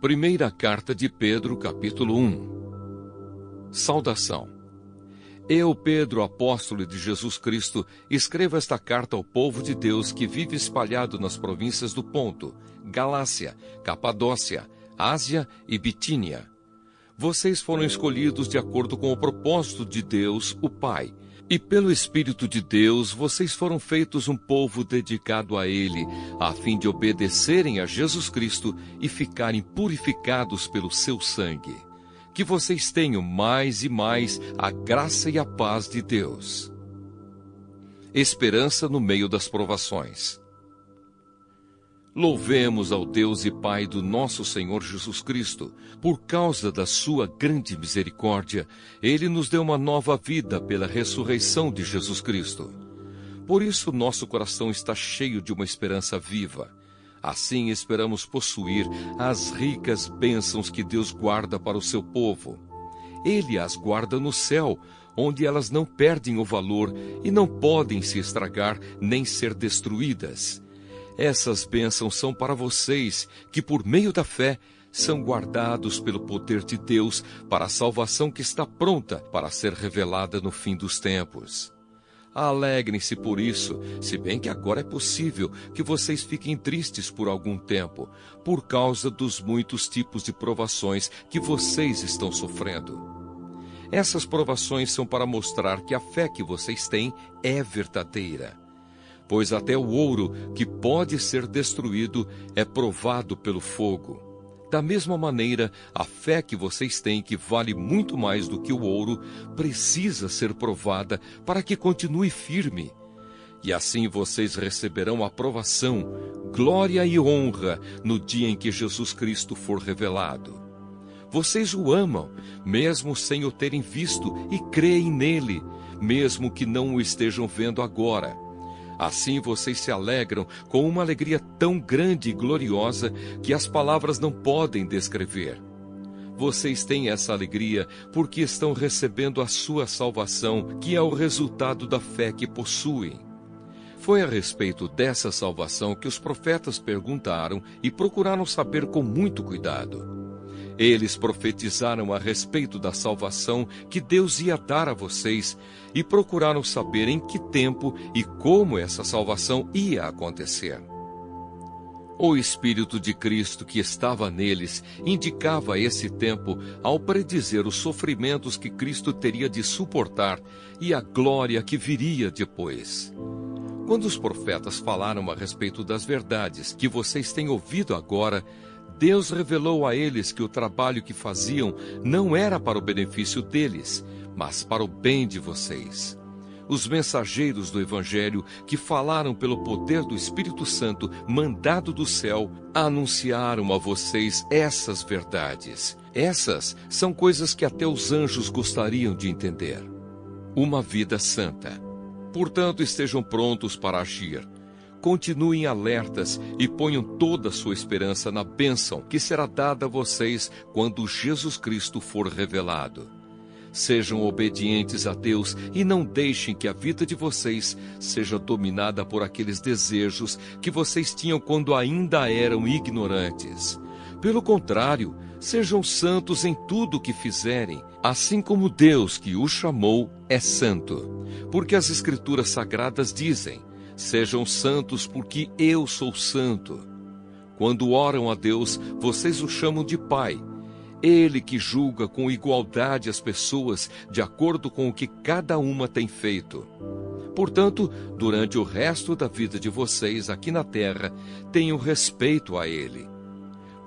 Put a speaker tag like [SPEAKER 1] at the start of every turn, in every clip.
[SPEAKER 1] Primeira carta de Pedro, capítulo 1. Saudação. Eu, Pedro, apóstolo de Jesus Cristo, escrevo esta carta ao povo de Deus que vive espalhado nas províncias do Ponto, Galácia, Capadócia, Ásia e Bitínia. Vocês foram escolhidos de acordo com o propósito de Deus, o Pai. E pelo Espírito de Deus, vocês foram feitos um povo dedicado a Ele, a fim de obedecerem a Jesus Cristo e ficarem purificados pelo seu sangue. Que vocês tenham mais e mais a graça e a paz de Deus. Esperança no meio das provações. Louvemos ao Deus e Pai do nosso Senhor Jesus Cristo. Por causa da sua grande misericórdia, Ele nos deu uma nova vida pela ressurreição de Jesus Cristo. Por isso nosso coração está cheio de uma esperança viva. Assim esperamos possuir as ricas bênçãos que Deus guarda para o seu povo. Ele as guarda no céu, onde elas não perdem o valor e não podem se estragar nem ser destruídas. Essas bênçãos são para vocês, que por meio da fé são guardados pelo poder de Deus para a salvação que está pronta para ser revelada no fim dos tempos. Alegrem-se por isso, se bem que agora é possível que vocês fiquem tristes por algum tempo, por causa dos muitos tipos de provações que vocês estão sofrendo. Essas provações são para mostrar que a fé que vocês têm é verdadeira. Pois até o ouro, que pode ser destruído, é provado pelo fogo. Da mesma maneira, a fé que vocês têm, que vale muito mais do que o ouro, precisa ser provada para que continue firme. E assim vocês receberão aprovação, glória e honra no dia em que Jesus Cristo for revelado. Vocês o amam, mesmo sem o terem visto, e creem nele, mesmo que não o estejam vendo agora. Assim vocês se alegram com uma alegria tão grande e gloriosa que as palavras não podem descrever. Vocês têm essa alegria porque estão recebendo a sua salvação, que é o resultado da fé que possuem. Foi a respeito dessa salvação que os profetas perguntaram e procuraram saber com muito cuidado. Eles profetizaram a respeito da salvação que Deus ia dar a vocês e procuraram saber em que tempo e como essa salvação ia acontecer. O Espírito de Cristo que estava neles indicava esse tempo ao predizer os sofrimentos que Cristo teria de suportar e a glória que viria depois. Quando os profetas falaram a respeito das verdades que vocês têm ouvido agora, Deus revelou a eles que o trabalho que faziam não era para o benefício deles, mas para o bem de vocês. Os mensageiros do Evangelho, que falaram pelo poder do Espírito Santo mandado do céu, anunciaram a vocês essas verdades. Essas são coisas que até os anjos gostariam de entender. Uma vida santa. Portanto, estejam prontos para agir. Continuem alertas e ponham toda a sua esperança na bênção que será dada a vocês quando Jesus Cristo for revelado. Sejam obedientes a Deus e não deixem que a vida de vocês seja dominada por aqueles desejos que vocês tinham quando ainda eram ignorantes. Pelo contrário, sejam santos em tudo o que fizerem, assim como Deus que os chamou é santo. Porque as Escrituras Sagradas dizem: sejam santos porque eu sou santo. Quando oram a Deus, vocês o chamam de Pai. Ele que julga com igualdade as pessoas de acordo com o que cada uma tem feito. Portanto, durante o resto da vida de vocês aqui na terra, tenham respeito a Ele.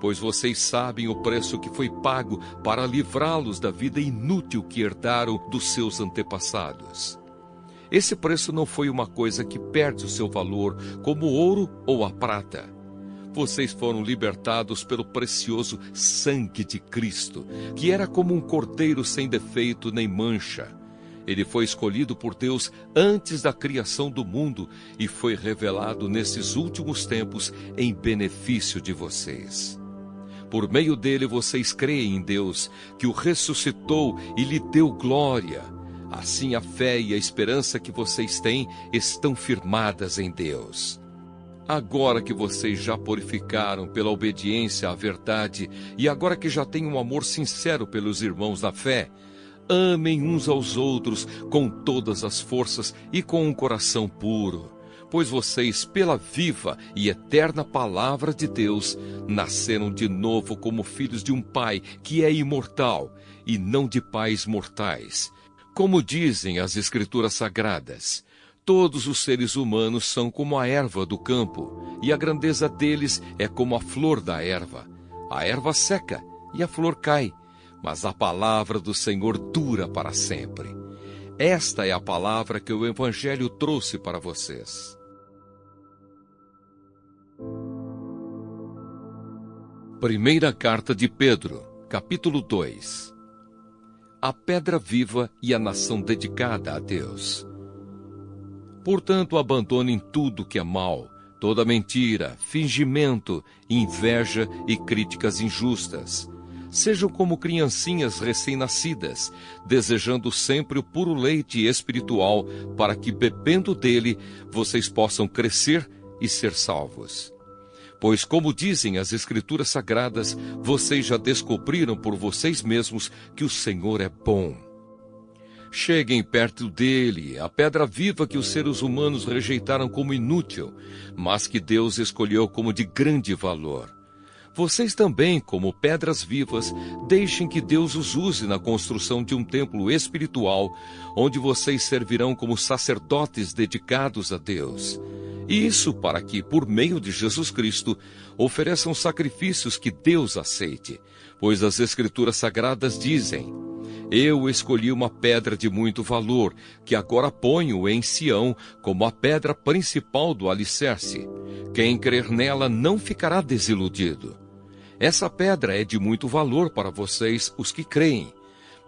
[SPEAKER 1] Pois vocês sabem o preço que foi pago para livrá-los da vida inútil que herdaram dos seus antepassados. Esse preço não foi uma coisa que perde o seu valor, como o ouro ou a prata. Vocês foram libertados pelo precioso sangue de Cristo, que era como um cordeiro sem defeito nem mancha. Ele foi escolhido por Deus antes da criação do mundo e foi revelado nesses últimos tempos em benefício de vocês. Por meio dele vocês creem em Deus, que o ressuscitou e lhe deu glória. Assim a fé e a esperança que vocês têm estão firmadas em Deus. Agora que vocês já purificaram pela obediência à verdade e agora que já têm um amor sincero pelos irmãos na fé, amem uns aos outros com todas as forças e com um coração puro, pois vocês, pela viva e eterna palavra de Deus, nasceram de novo como filhos de um Pai que é imortal e não de pais mortais. Como dizem as Escrituras Sagradas, todos os seres humanos são como a erva do campo, e a grandeza deles é como a flor da erva. A erva seca e a flor cai, mas a palavra do Senhor dura para sempre. Esta é a palavra que o Evangelho trouxe para vocês. Primeira Carta de Pedro, capítulo 2. A pedra viva e a nação dedicada a Deus. Portanto, abandonem tudo que é mal, toda mentira, fingimento, inveja e críticas injustas. Sejam como criancinhas recém-nascidas, desejando sempre o puro leite espiritual, para que, bebendo dele, vocês possam crescer e ser salvos. Pois, como dizem as Escrituras Sagradas, vocês já descobriram por vocês mesmos que o Senhor é bom. Cheguem perto dele, a pedra viva que os seres humanos rejeitaram como inútil, mas que Deus escolheu como de grande valor. Vocês também, como pedras vivas, deixem que Deus os use na construção de um templo espiritual, onde vocês servirão como sacerdotes dedicados a Deus. E isso para que, por meio de Jesus Cristo, ofereçam sacrifícios que Deus aceite, pois as Escrituras Sagradas dizem: Eu escolhi uma pedra de muito valor, que agora ponho em Sião como a pedra principal do alicerce. Quem crer nela não ficará desiludido. Essa pedra é de muito valor para vocês, os que creem.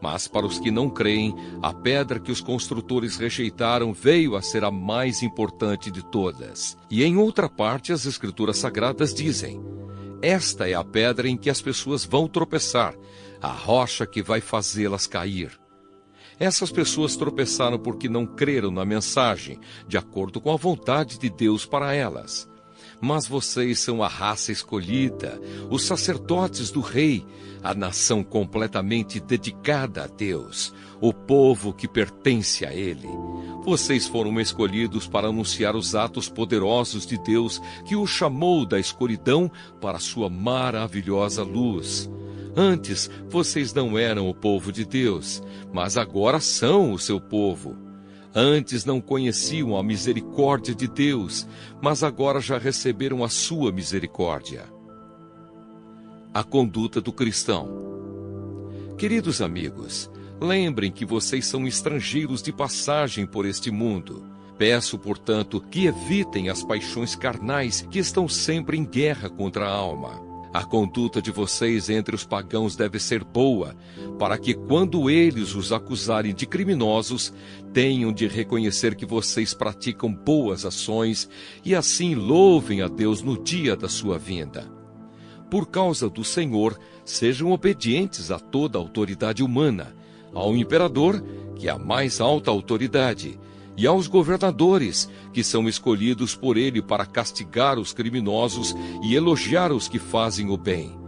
[SPEAKER 1] Mas para os que não creem, a pedra que os construtores rejeitaram veio a ser a mais importante de todas. E em outra parte, as Escrituras Sagradas dizem: Esta é a pedra em que as pessoas vão tropeçar, a rocha que vai fazê-las cair. Essas pessoas tropeçaram porque não creram na mensagem, de acordo com a vontade de Deus para elas. Mas vocês são a raça escolhida, os sacerdotes do Rei, a nação completamente dedicada a Deus, o povo que pertence a Ele. Vocês foram escolhidos para anunciar os atos poderosos de Deus, que o chamou da escuridão para a sua maravilhosa luz. Antes, vocês não eram o povo de Deus, mas agora são o seu povo. Antes não conheciam a misericórdia de Deus, mas agora já receberam a sua misericórdia. A conduta do cristão. Queridos amigos, lembrem que vocês são estrangeiros de passagem por este mundo. Peço, portanto, que evitem as paixões carnais que estão sempre em guerra contra a alma. A conduta de vocês entre os pagãos deve ser boa, para que, quando eles os acusarem de criminosos, tenham de reconhecer que vocês praticam boas ações e assim louvem a Deus no dia da sua vinda. Por causa do Senhor, sejam obedientes a toda a autoridade humana, ao imperador, que é a mais alta autoridade, e aos governadores, que são escolhidos por ele para castigar os criminosos e elogiar os que fazem o bem.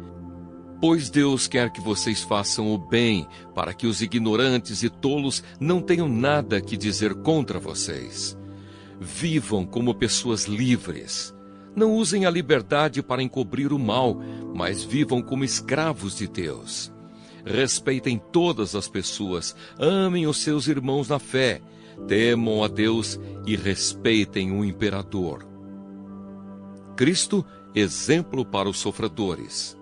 [SPEAKER 1] Pois Deus quer que vocês façam o bem, para que os ignorantes e tolos não tenham nada que dizer contra vocês. Vivam como pessoas livres. Não usem a liberdade para encobrir o mal, mas vivam como escravos de Deus. Respeitem todas as pessoas, amem os seus irmãos na fé, temam a Deus e respeitem o imperador. Cristo, exemplo para os sofredores.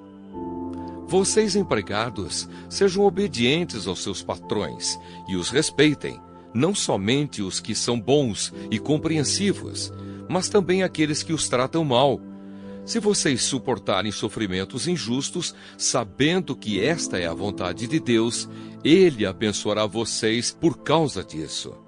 [SPEAKER 1] Vocês, empregados, sejam obedientes aos seus patrões e os respeitem, não somente os que são bons e compreensivos, mas também aqueles que os tratam mal. Se vocês suportarem sofrimentos injustos, sabendo que esta é a vontade de Deus, Ele abençoará vocês por causa disso.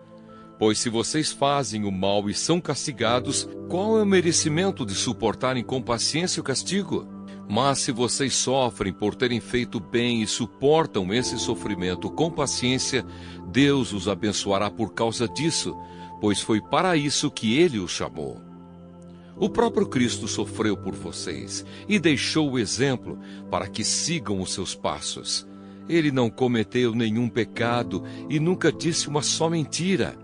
[SPEAKER 1] Pois se vocês fazem o mal e são castigados, qual é o merecimento de suportarem com paciência o castigo? Mas se vocês sofrem por terem feito bem e suportam esse sofrimento com paciência, Deus os abençoará por causa disso, pois foi para isso que Ele os chamou. O próprio Cristo sofreu por vocês e deixou o exemplo para que sigam os seus passos. Ele não cometeu nenhum pecado e nunca disse uma só mentira.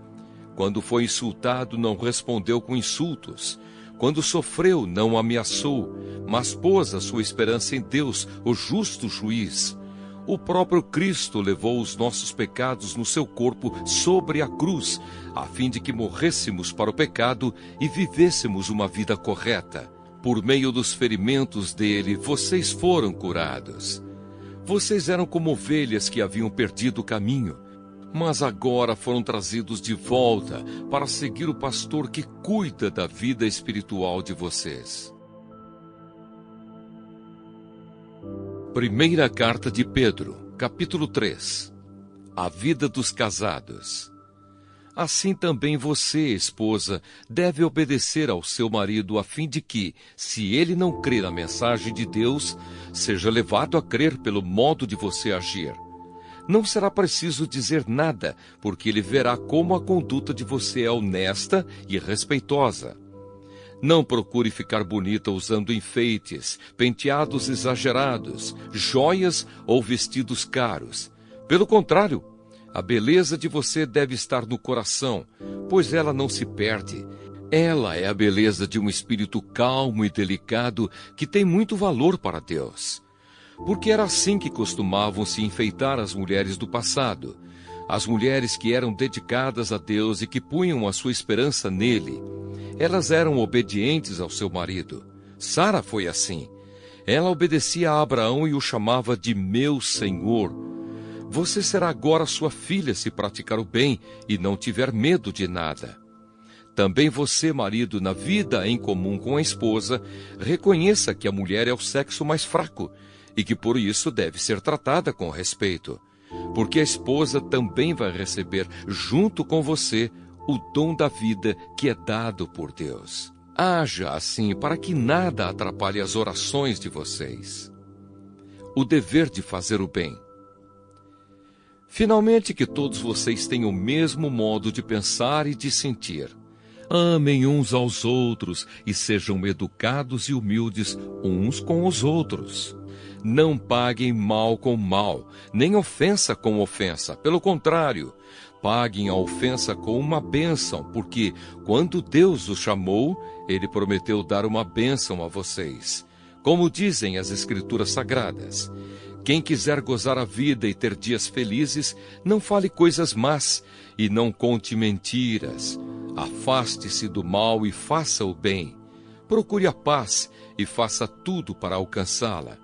[SPEAKER 1] Quando foi insultado, não respondeu com insultos. Quando sofreu, não ameaçou, mas pôs a sua esperança em Deus, o justo juiz. O próprio Cristo levou os nossos pecados no seu corpo sobre a cruz, a fim de que morrêssemos para o pecado e vivêssemos uma vida correta. Por meio dos ferimentos dele, vocês foram curados. Vocês eram como ovelhas que haviam perdido o caminho, mas agora foram trazidos de volta para seguir o pastor que cuida da vida espiritual de vocês. Primeira carta de Pedro, capítulo 3. A vida dos casados. Assim também você, esposa, deve obedecer ao seu marido a fim de que, se ele não crer na mensagem de Deus, seja levado a crer pelo modo de você agir. Não será preciso dizer nada, porque ele verá como a conduta de você é honesta e respeitosa. Não procure ficar bonita usando enfeites, penteados exagerados, joias ou vestidos caros. Pelo contrário, a beleza de você deve estar no coração, pois ela não se perde. Ela é a beleza de um espírito calmo e delicado que tem muito valor para Deus. Porque era assim que costumavam se enfeitar as mulheres do passado. As mulheres que eram dedicadas a Deus e que punham a sua esperança nele. Elas eram obedientes ao seu marido. Sara foi assim. Ela obedecia a Abraão e o chamava de meu Senhor. Você será agora sua filha se praticar o bem e não tiver medo de nada. Também você, marido, na vida em comum com a esposa, reconheça que a mulher é o sexo mais fraco e que por isso deve ser tratada com respeito. Porque a esposa também vai receber, junto com você, o dom da vida que é dado por Deus. Haja assim para que nada atrapalhe as orações de vocês. O dever de fazer o bem. Finalmente, que todos vocês tenham o mesmo modo de pensar e de sentir. Amem uns aos outros e sejam educados e humildes uns com os outros. Não paguem mal com mal, nem ofensa com ofensa. Pelo contrário, paguem a ofensa com uma bênção, porque, quando Deus os chamou, Ele prometeu dar uma bênção a vocês. Como dizem as Escrituras Sagradas, quem quiser gozar a vida e ter dias felizes, não fale coisas más e não conte mentiras. Afaste-se do mal e faça o bem. Procure a paz e faça tudo para alcançá-la.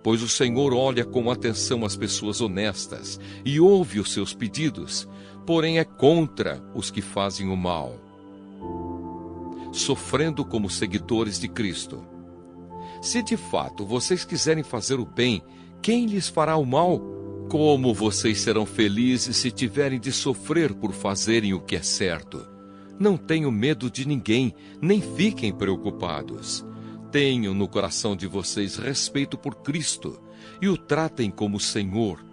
[SPEAKER 1] Pois o Senhor olha com atenção as pessoas honestas e ouve os seus pedidos, porém é contra os que fazem o mal. Sofrendo como seguidores de Cristo. Se de fato vocês quiserem fazer o bem, quem lhes fará o mal? Como vocês serão felizes se tiverem de sofrer por fazerem o que é certo? Não tenham medo de ninguém, nem fiquem preocupados. Tenham no coração de vocês respeito por Cristo e o tratem como Senhor.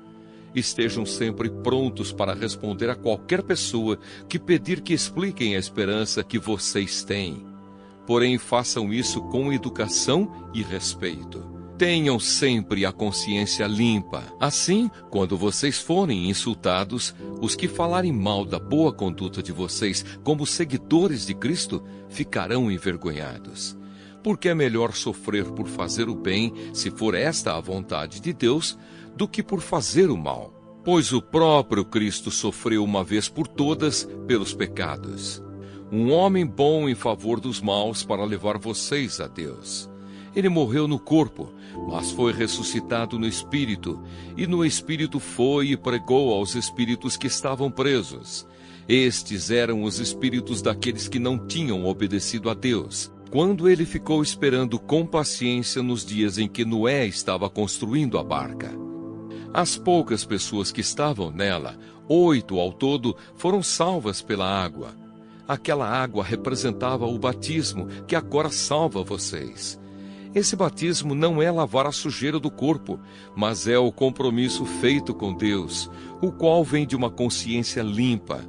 [SPEAKER 1] Estejam sempre prontos para responder a qualquer pessoa que pedir que expliquem a esperança que vocês têm. Porém, façam isso com educação e respeito. Tenham sempre a consciência limpa. Assim, quando vocês forem insultados, os que falarem mal da boa conduta de vocês como seguidores de Cristo ficarão envergonhados. Porque é melhor sofrer por fazer o bem, se for esta a vontade de Deus, do que por fazer o mal. Pois o próprio Cristo sofreu uma vez por todas pelos pecados. Um homem bom em favor dos maus para levar vocês a Deus. Ele morreu no corpo, mas foi ressuscitado no Espírito, e no Espírito foi e pregou aos espíritos que estavam presos. Estes eram os espíritos daqueles que não tinham obedecido a Deus, quando ele ficou esperando com paciência nos dias em que Noé estava construindo a barca. As poucas pessoas que estavam nela, 8 ao todo, foram salvas pela água. Aquela água representava o batismo que agora salva vocês. Esse batismo não é lavar a sujeira do corpo, mas é o compromisso feito com Deus, o qual vem de uma consciência limpa.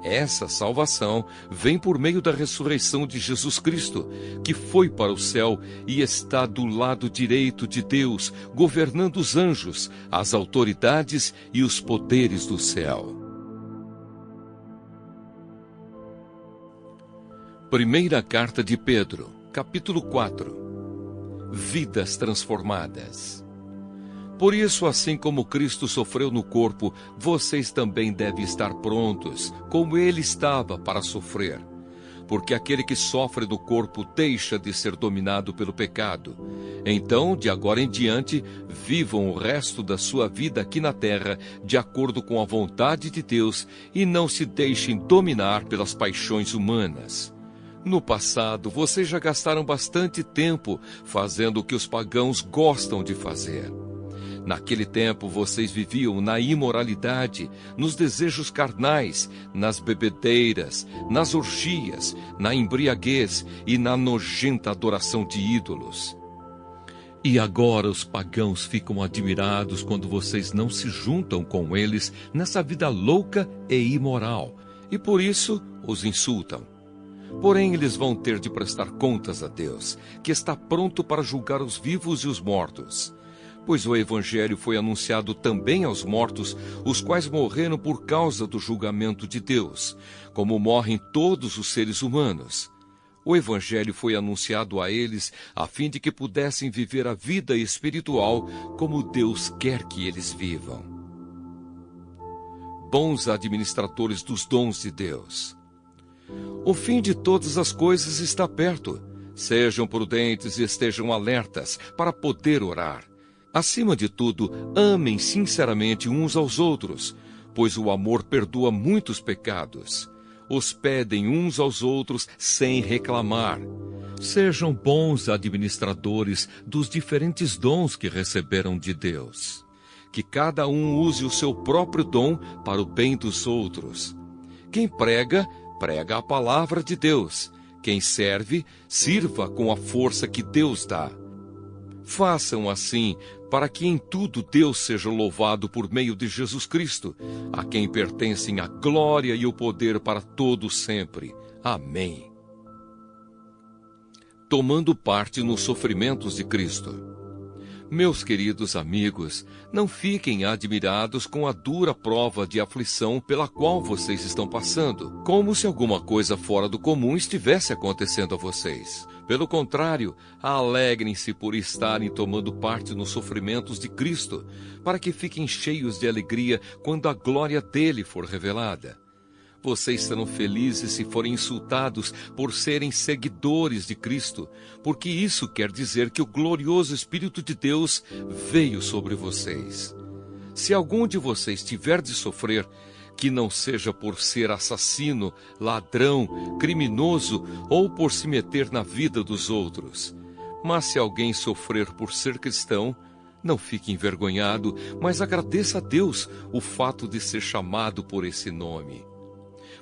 [SPEAKER 1] Essa salvação vem por meio da ressurreição de Jesus Cristo, que foi para o céu e está do lado direito de Deus, governando os anjos, as autoridades e os poderes do céu. Primeira carta de Pedro, capítulo 4. Vidas transformadas. Por isso, assim como Cristo sofreu no corpo, vocês também devem estar prontos, como ele estava para sofrer. Porque aquele que sofre no corpo deixa de ser dominado pelo pecado. Então, de agora em diante, vivam o resto da sua vida aqui na terra, de acordo com a vontade de Deus, e não se deixem dominar pelas paixões humanas. No passado, vocês já gastaram bastante tempo fazendo o que os pagãos gostam de fazer. Naquele tempo, vocês viviam na imoralidade, nos desejos carnais, nas bebedeiras, nas orgias, na embriaguez e na nojenta adoração de ídolos. E agora os pagãos ficam admirados quando vocês não se juntam com eles nessa vida louca e imoral, e por isso os insultam. Porém, eles vão ter de prestar contas a Deus, que está pronto para julgar os vivos e os mortos. Pois o Evangelho foi anunciado também aos mortos, os quais morreram por causa do julgamento de Deus, como morrem todos os seres humanos. O Evangelho foi anunciado a eles a fim de que pudessem viver a vida espiritual como Deus quer que eles vivam. Bons administradores dos dons de Deus. O fim de todas as coisas está perto. Sejam prudentes e estejam alertas para poder orar. Acima de tudo, amem sinceramente uns aos outros, pois o amor perdoa muitos pecados. Hospedem uns aos outros sem reclamar. Sejam bons administradores dos diferentes dons que receberam de Deus. Que cada um use o seu próprio dom para o bem dos outros. Quem prega, prega a palavra de Deus. Quem serve, sirva com a força que Deus dá. Façam assim, para que em tudo Deus seja louvado por meio de Jesus Cristo, a quem pertencem a glória e o poder para todos sempre. Amém. Tomando parte nos sofrimentos de Cristo. Meus queridos amigos, não fiquem admirados com a dura prova de aflição pela qual vocês estão passando, como se alguma coisa fora do comum estivesse acontecendo a vocês. Pelo contrário, alegrem-se por estarem tomando parte nos sofrimentos de Cristo, para que fiquem cheios de alegria quando a glória dele for revelada. Vocês serão felizes se forem insultados por serem seguidores de Cristo, porque isso quer dizer que o glorioso Espírito de Deus veio sobre vocês. Se algum de vocês tiver de sofrer, que não seja por ser assassino, ladrão, criminoso ou por se meter na vida dos outros. Mas se alguém sofrer por ser cristão, não fique envergonhado, mas agradeça a Deus o fato de ser chamado por esse nome.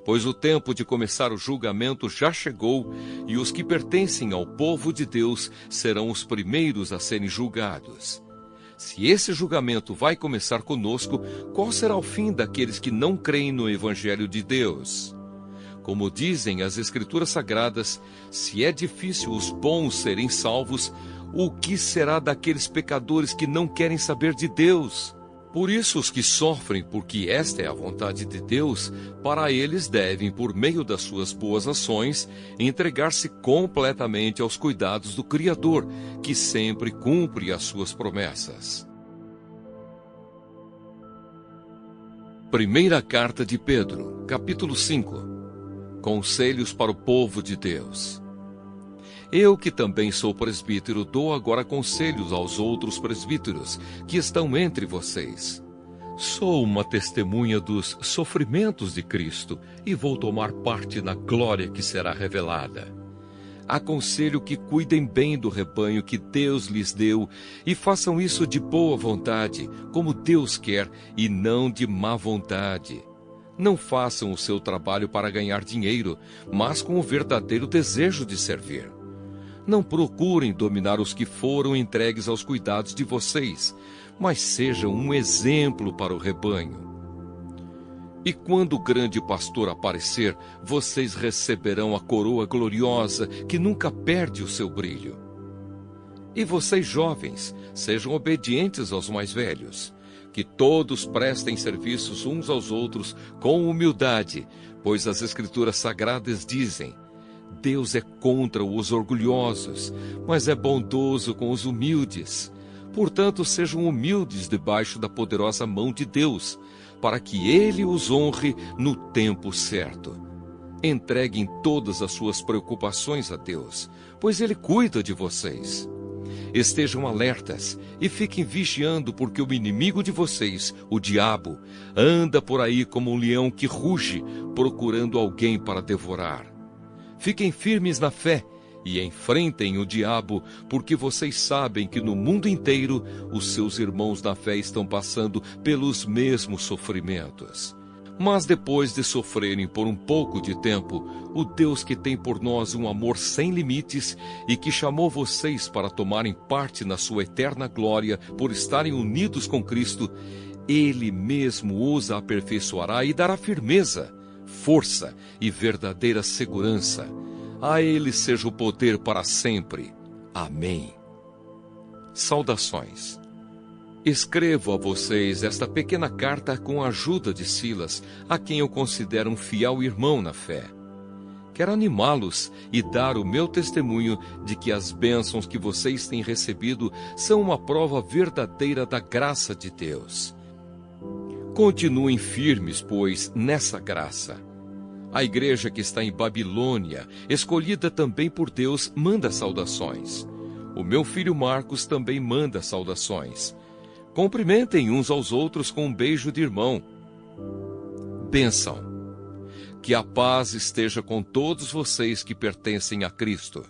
[SPEAKER 1] Pois o tempo de começar o julgamento já chegou, e os que pertencem ao povo de Deus serão os primeiros a serem julgados. Se esse julgamento vai começar conosco, qual será o fim daqueles que não creem no Evangelho de Deus? Como dizem as Escrituras Sagradas, se é difícil os bons serem salvos, o que será daqueles pecadores que não querem saber de Deus? Por isso, os que sofrem, porque esta é a vontade de Deus, para eles devem, por meio das suas boas ações, entregar-se completamente aos cuidados do Criador, que sempre cumpre as suas promessas. Primeira carta de Pedro, capítulo 5. Conselhos para o povo de Deus. Eu, que também sou presbítero, dou agora conselhos aos outros presbíteros que estão entre vocês. Sou uma testemunha dos sofrimentos de Cristo e vou tomar parte na glória que será revelada. Aconselho que cuidem bem do rebanho que Deus lhes deu e façam isso de boa vontade, como Deus quer, e não de má vontade. Não façam o seu trabalho para ganhar dinheiro, mas com o verdadeiro desejo de servir. Não procurem dominar os que foram entregues aos cuidados de vocês, mas sejam um exemplo para o rebanho. E quando o grande pastor aparecer, vocês receberão a coroa gloriosa que nunca perde o seu brilho. E vocês, jovens, sejam obedientes aos mais velhos. Que todos prestem serviços uns aos outros com humildade, pois as Escrituras Sagradas dizem: Deus é contra os orgulhosos, mas é bondoso com os humildes. Portanto, sejam humildes debaixo da poderosa mão de Deus, para que Ele os honre no tempo certo. Entreguem todas as suas preocupações a Deus, pois Ele cuida de vocês. Estejam alertas e fiquem vigiando, porque o inimigo de vocês, o diabo, anda por aí como um leão que ruge, procurando alguém para devorar. Fiquem firmes na fé e enfrentem o diabo, porque vocês sabem que no mundo inteiro os seus irmãos na fé estão passando pelos mesmos sofrimentos. Mas depois de sofrerem por um pouco de tempo, o Deus que tem por nós um amor sem limites e que chamou vocês para tomarem parte na sua eterna glória por estarem unidos com Cristo, Ele mesmo os aperfeiçoará e dará firmeza, força e verdadeira segurança. A Ele seja o poder para sempre. Amém. Saudações. Escrevo a vocês esta pequena carta com a ajuda de Silas, a quem eu considero um fiel irmão na fé. Quero animá-los e dar o meu testemunho de que as bênçãos que vocês têm recebido são uma prova verdadeira da graça de Deus. Continuem firmes, pois, nessa graça. A igreja que está em Babilônia, escolhida também por Deus, manda saudações. O meu filho Marcos também manda saudações. Cumprimentem uns aos outros com um beijo de irmão. Bênção. Que a paz esteja com todos vocês que pertencem a Cristo.